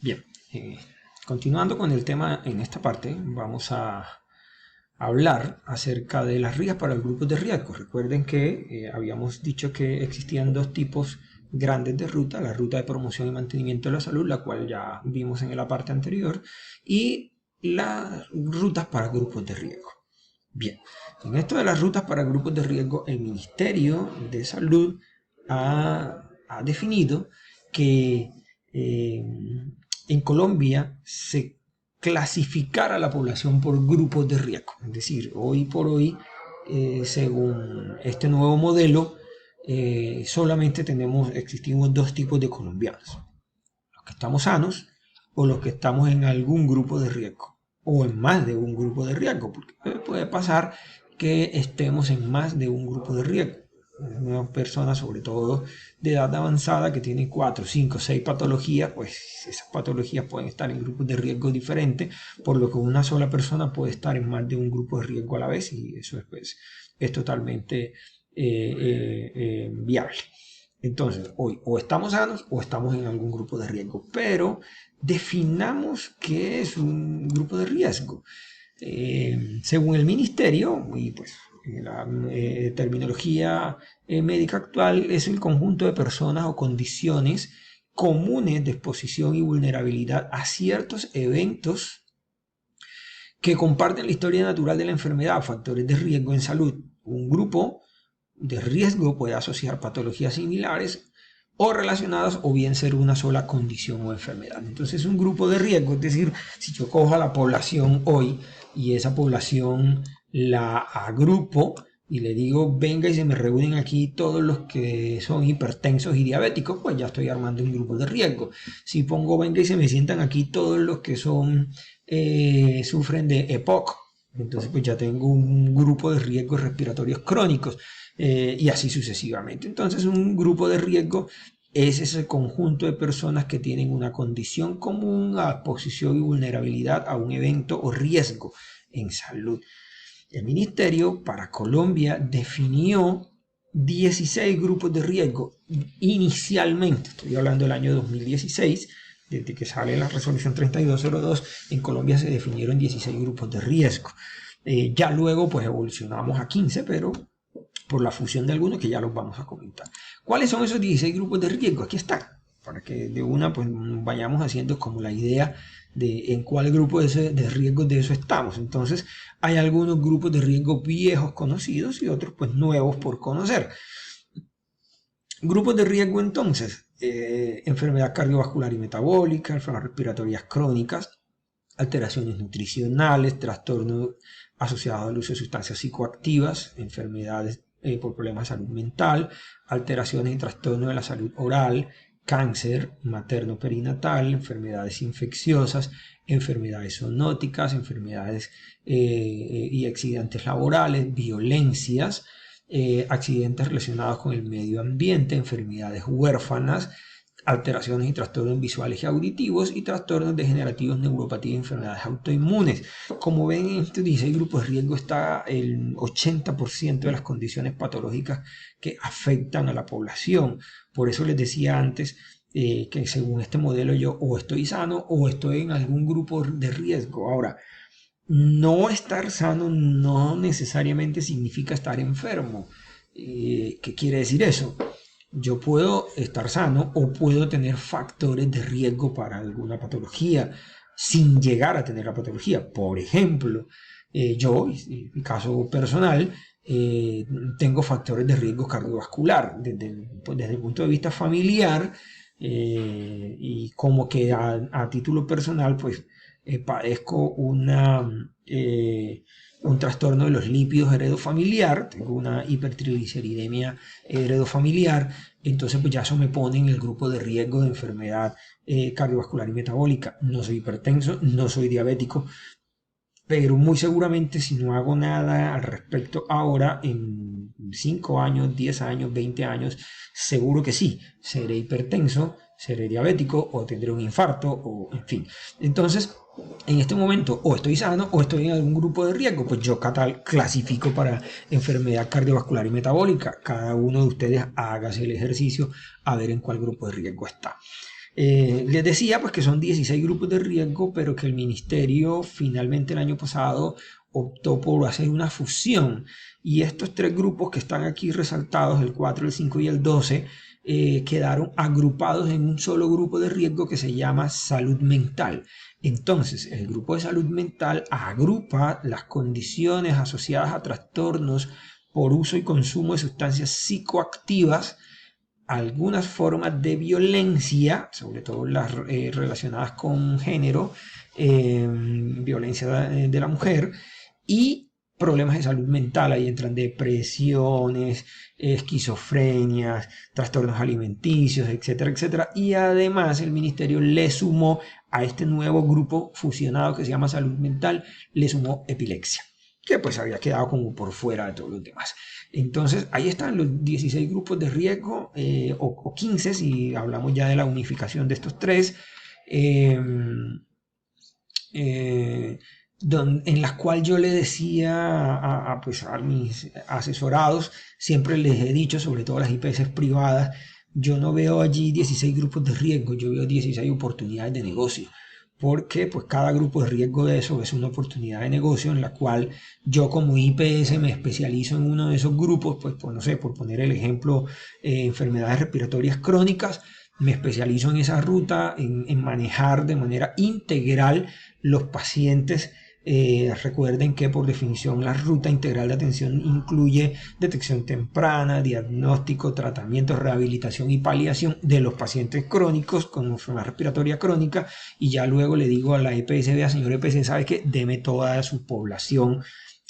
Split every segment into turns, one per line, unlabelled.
Bien, continuando con el tema en esta parte, vamos a hablar acerca de las guías para el grupo de riesgo. Recuerden que habíamos dicho que existían dos tipos grandes de ruta: la ruta de promoción y mantenimiento de la salud, la cual ya vimos en la parte anterior, y las rutas para grupos de riesgo. Bien, en esto de las rutas para grupos de riesgo, el Ministerio de Salud ha definido que en Colombia se clasificara la población por grupos de riesgo. Es decir, hoy por hoy, según este nuevo modelo, solamente existimos dos tipos de colombianos: los que estamos sanos o los que estamos en algún grupo de riesgo, o en más de un grupo de riesgo, porque puede pasar que estemos en más de un grupo de riesgo. Una persona, sobre todo de edad avanzada, que tiene 4, 5, 6 patologías, pues esas patologías pueden estar en grupos de riesgo diferentes, por lo que una sola persona puede estar en más de un grupo de riesgo a la vez, y eso pues, es totalmente viable. Entonces, hoy o estamos sanos o estamos en algún grupo de riesgo, pero definamos qué es un grupo de riesgo. Según el ministerio, y pues la terminología médica actual, es el conjunto de personas o condiciones comunes de exposición y vulnerabilidad a ciertos eventos que comparten la historia natural de la enfermedad, factores de riesgo en salud. Un grupo de riesgo puede asociar patologías similares o relacionadas, o bien ser una sola condición o enfermedad. Entonces, un grupo de riesgo, es decir, si yo cojo a la población hoy y esa población la agrupo y le digo: venga y se me reúnen aquí todos los que son hipertensos y diabéticos, pues ya estoy armando un grupo de riesgo. Si pongo: venga y se me sientan aquí todos los que sufren de EPOC, entonces pues ya tengo un grupo de riesgos respiratorios crónicos, y así sucesivamente. Entonces, un grupo de riesgo es ese conjunto de personas que tienen una condición común a exposición y vulnerabilidad a un evento o riesgo en salud. El ministerio para Colombia definió 16 grupos de riesgo inicialmente. Estoy hablando del año 2016, desde que sale la resolución 3202, en Colombia se definieron 16 grupos de riesgo. Ya luego pues evolucionamos a 15, pero por la fusión de algunos que ya los vamos a comentar. ¿Cuáles son esos 16 grupos de riesgo? Aquí están, para que de una pues vayamos haciendo como la idea de en cuál grupo de riesgo de eso estamos. Entonces, hay algunos grupos de riesgo viejos conocidos y otros pues nuevos por conocer. Grupos de riesgo entonces: enfermedad cardiovascular y metabólica, enfermedades respiratorias crónicas, alteraciones nutricionales, trastornos asociados al uso de sustancias psicoactivas, enfermedades por problemas de salud mental, alteraciones y trastornos de la salud oral, cáncer materno-perinatal, enfermedades infecciosas, enfermedades zoonóticas, enfermedades y accidentes laborales, violencias, accidentes relacionados con el medio ambiente, enfermedades huérfanas, alteraciones y trastornos visuales y auditivos, y trastornos degenerativos, neuropatías y enfermedades autoinmunes. Como ven, en este 16 grupos de riesgo está el 80% de las condiciones patológicas que afectan a la población. Por eso les decía antes que según este modelo yo o estoy sano o estoy en algún grupo de riesgo. Ahora, no estar sano no necesariamente significa estar enfermo. ¿Qué quiere decir eso? Yo puedo estar sano o puedo tener factores de riesgo para alguna patología sin llegar a tener la patología. Por ejemplo, yo, en mi caso personal, tengo factores de riesgo cardiovascular desde el punto de vista familiar, y como que a título personal, pues padezco un trastorno de los lípidos heredofamiliar, tengo una hipertrigliceridemia heredofamiliar. Entonces pues ya eso me pone en el grupo de riesgo de enfermedad cardiovascular y metabólica. No soy hipertenso, no soy diabético, pero muy seguramente si no hago nada al respecto ahora, en 5 años, 10 años, 20 años, seguro que sí, seré hipertenso, seré diabético o tendré un infarto, o en fin. Entonces, en este momento o estoy sano o estoy en algún grupo de riesgo. Pues yo clasifico para enfermedad cardiovascular y metabólica. Cada uno de ustedes hágase el ejercicio a ver en cuál grupo de riesgo está. Les decía pues que son 16 grupos de riesgo, pero que el ministerio finalmente el año pasado optó por hacer una fusión. Y estos tres grupos que están aquí resaltados, el 4, el 5 y el 12, quedaron agrupados en un solo grupo de riesgo que se llama salud mental. Entonces, el grupo de salud mental agrupa las condiciones asociadas a trastornos por uso y consumo de sustancias psicoactivas, algunas formas de violencia, sobre todo las relacionadas con género, violencia de la mujer, y problemas de salud mental. Ahí entran depresiones, esquizofrenias, trastornos alimenticios, etcétera, etcétera. Y además el ministerio le sumó a este nuevo grupo fusionado que se llama salud mental, le sumó epilepsia, que pues había quedado como por fuera de todos los demás. Entonces ahí están los 16 grupos de riesgo, o 15 si hablamos ya de la unificación de estos tres, en las cuales yo le decía pues a mis asesorados, siempre les he dicho, sobre todo las IPS privadas, yo no veo allí 16 grupos de riesgo, yo veo 16 oportunidades de negocio, porque pues cada grupo de riesgo de eso es una oportunidad de negocio en la cual yo como IPS me especializo en uno de esos grupos, pues no sé, por poner el ejemplo, enfermedades respiratorias crónicas, me especializo en esa ruta, en manejar de manera integral los pacientes. Recuerden que por definición la ruta integral de atención incluye detección temprana, diagnóstico, tratamiento, rehabilitación y paliación de los pacientes crónicos con enfermedad respiratoria crónica, y ya luego le digo a la EPS, vea señor EPS, sabe que deme toda su población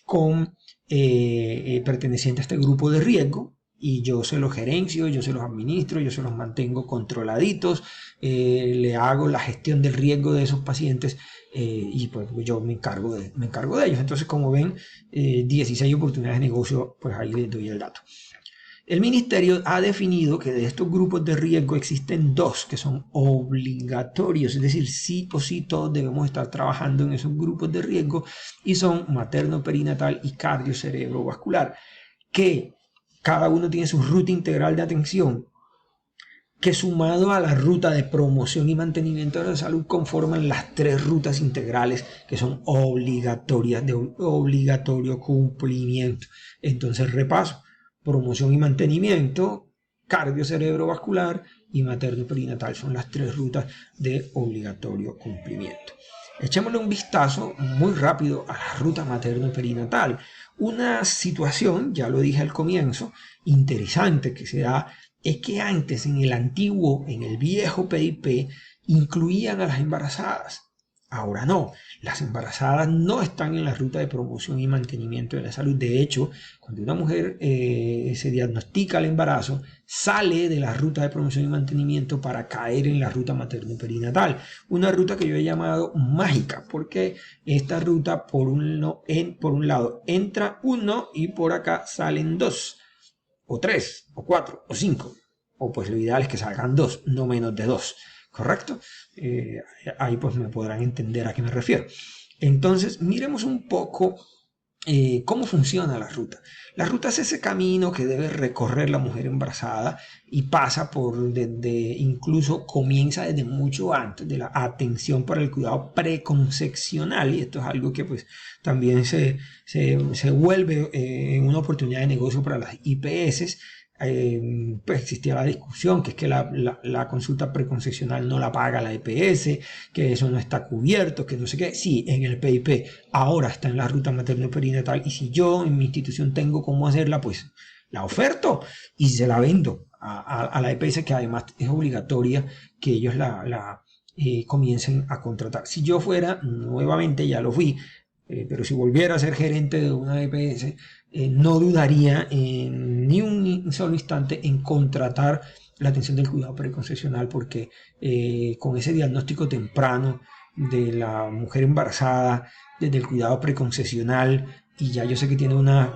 con perteneciente a este grupo de riesgo, y yo se los gerencio, yo se los administro, yo se los mantengo controladitos, le hago la gestión del riesgo de esos pacientes, y pues yo me encargo de ellos. Entonces, como ven, 16 oportunidades de negocio, pues ahí les doy el dato. El ministerio ha definido que de estos grupos de riesgo existen dos que son obligatorios, es decir, sí o sí todos debemos estar trabajando en esos grupos de riesgo, y son materno-perinatal y cardio-cerebrovascular, que cada uno tiene su ruta integral de atención, que sumado a la ruta de promoción y mantenimiento de la salud conforman las tres rutas integrales que son obligatorias, de obligatorio cumplimiento. Entonces repaso: promoción y mantenimiento, cardio-cerebrovascular y materno-perinatal son las tres rutas de obligatorio cumplimiento. Echémosle un vistazo muy rápido a la ruta materno-perinatal. Una situación, ya lo dije al comienzo, interesante que se da es que antes en el viejo PIP, incluían a las embarazadas. Ahora no, las embarazadas no están en la ruta de promoción y mantenimiento de la salud. De hecho, cuando una mujer se diagnostica el embarazo, sale de la ruta de promoción y mantenimiento para caer en la ruta materno-perinatal. Una ruta que yo he llamado mágica, porque esta ruta por un lado entra uno y por acá salen dos, o 3, o 4, o 5, o pues lo ideal es que salgan 2, no menos de 2, ¿correcto? Ahí pues me podrán entender a qué me refiero. Entonces, miremos un poco cómo funciona la ruta. La ruta es ese camino que debe recorrer la mujer embarazada y pasa incluso comienza desde mucho antes de la atención para el cuidado preconcepcional, y esto es algo que pues también se vuelve una oportunidad de negocio para las IPS. Pues existía la discusión que es que la consulta preconcepcional no la paga la EPS, que eso no está cubierto, que no sé qué. Sí, en el PIP ahora está en la ruta materno-perinatal, y si yo en mi institución tengo cómo hacerla, pues la oferto y se la vendo a la EPS, que además es obligatoria que ellos la comiencen a contratar. Si yo fuera, nuevamente ya lo fui, pero si volviera a ser gerente de una EPS, no dudaría ni un solo instante en contratar la atención del cuidado preconcepcional, porque con ese diagnóstico temprano de la mujer embarazada, desde el cuidado preconcepcional, y ya yo sé que tiene unas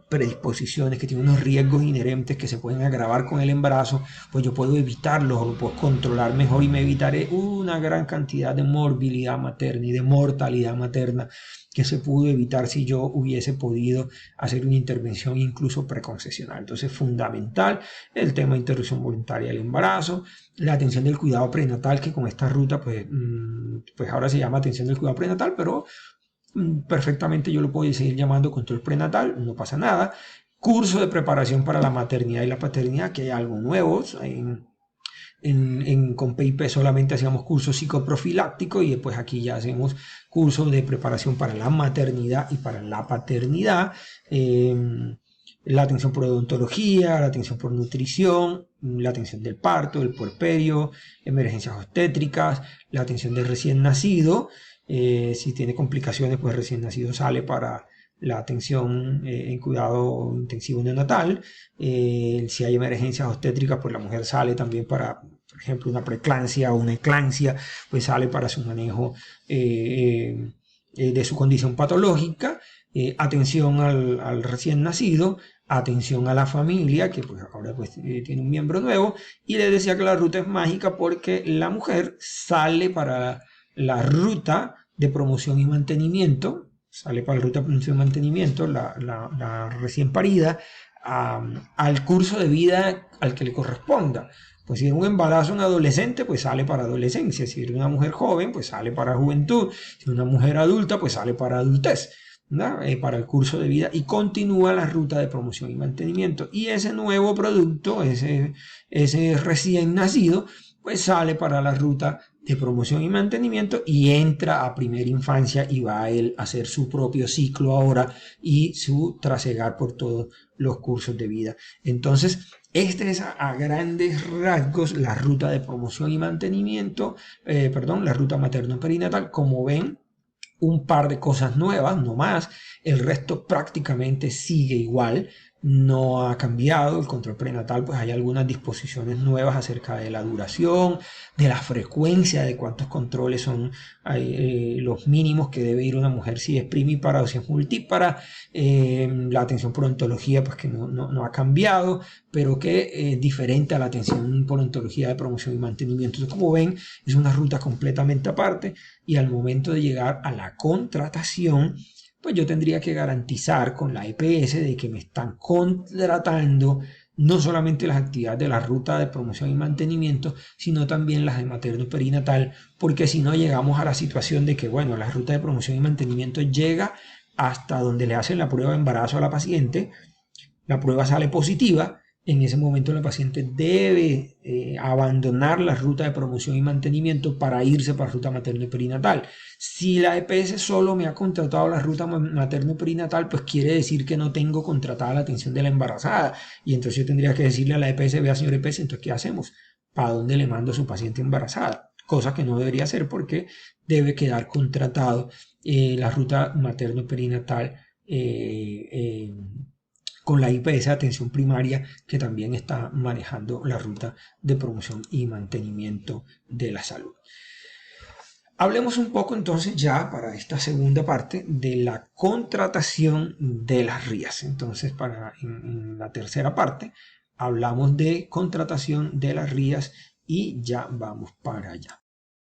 predisposiciones, que tiene unos riesgos inherentes que se pueden agravar con el embarazo, pues yo puedo evitarlos o lo puedo controlar mejor y me evitaré una gran cantidad de morbilidad materna y de mortalidad materna que se pudo evitar si yo hubiese podido hacer una intervención incluso preconcesional. Entonces, fundamental el tema de interrupción voluntaria del embarazo, la atención del cuidado prenatal, que con esta ruta, pues ahora se llama atención del cuidado prenatal, pero perfectamente yo lo puedo seguir llamando control prenatal, no pasa nada. Curso de preparación para la maternidad y la paternidad, que hay algo nuevo. Con PIP solamente hacíamos cursos psicoprofilácticos y después aquí ya hacemos cursos de preparación para la maternidad y para la paternidad. La atención por odontología, la atención por nutrición, la atención del parto, del puerperio, emergencias obstétricas, la atención del recién nacido. Si tiene complicaciones, pues recién nacido sale para la atención en cuidado intensivo neonatal. Si hay emergencias obstétricas, pues la mujer sale también para, por ejemplo, una preeclampsia o una eclampsia, pues sale para su manejo de su condición patológica. Atención al recién nacido, atención a la familia, que pues ahora pues tiene un miembro nuevo, y les decía que la ruta es mágica porque la mujer sale para la ruta de promoción y mantenimiento, sale para la ruta de promoción y mantenimiento, la recién parida, al curso de vida al que le corresponda. Pues si es un embarazo un adolescente, pues sale para adolescencia. Si es una mujer joven, pues sale para juventud. Si es una mujer adulta, pues sale para adultez. Para el curso de vida y continúa la ruta de promoción y mantenimiento. Y ese nuevo producto, ese recién nacido, pues sale para la ruta de promoción y mantenimiento y entra a primera infancia y va a él a hacer su propio ciclo ahora y su trasegar por todos los cursos de vida. Entonces, esta es a grandes rasgos la ruta de promoción y mantenimiento, la ruta materno-perinatal. Como ven, un par de cosas nuevas, no más. El resto prácticamente sigue igual, no ha cambiado. El control prenatal, pues hay algunas disposiciones nuevas acerca de la duración, de la frecuencia, de cuántos controles son los mínimos que debe ir una mujer si es primípara o si es multípara. La atención por odontología, pues que no ha cambiado, pero que es diferente a la atención por odontología de promoción y mantenimiento. Entonces, como ven, es una ruta completamente aparte y al momento de llegar a la contratación, pues yo tendría que garantizar con la EPS de que me están contratando no solamente las actividades de la ruta de promoción y mantenimiento, sino también las de materno-perinatal, porque si no llegamos a la situación de que, bueno, la ruta de promoción y mantenimiento llega hasta donde le hacen la prueba de embarazo a la paciente, la prueba sale positiva. En ese momento la paciente debe abandonar la ruta de promoción y mantenimiento para irse para la ruta materno-perinatal. Si la EPS solo me ha contratado la ruta materno-perinatal, pues quiere decir que no tengo contratada la atención de la embarazada. Y entonces yo tendría que decirle a la EPS, vea señor EPS, entonces ¿qué hacemos? ¿Para dónde le mando a su paciente embarazada? Cosa que no debería hacer porque debe quedar contratado la ruta materno-perinatal con la IPS de atención primaria, que también está manejando la ruta de promoción y mantenimiento de la salud. Hablemos un poco entonces ya para esta segunda parte de la contratación de las RIAs. Entonces, en la tercera parte hablamos de contratación de las RIAs y ya vamos para allá.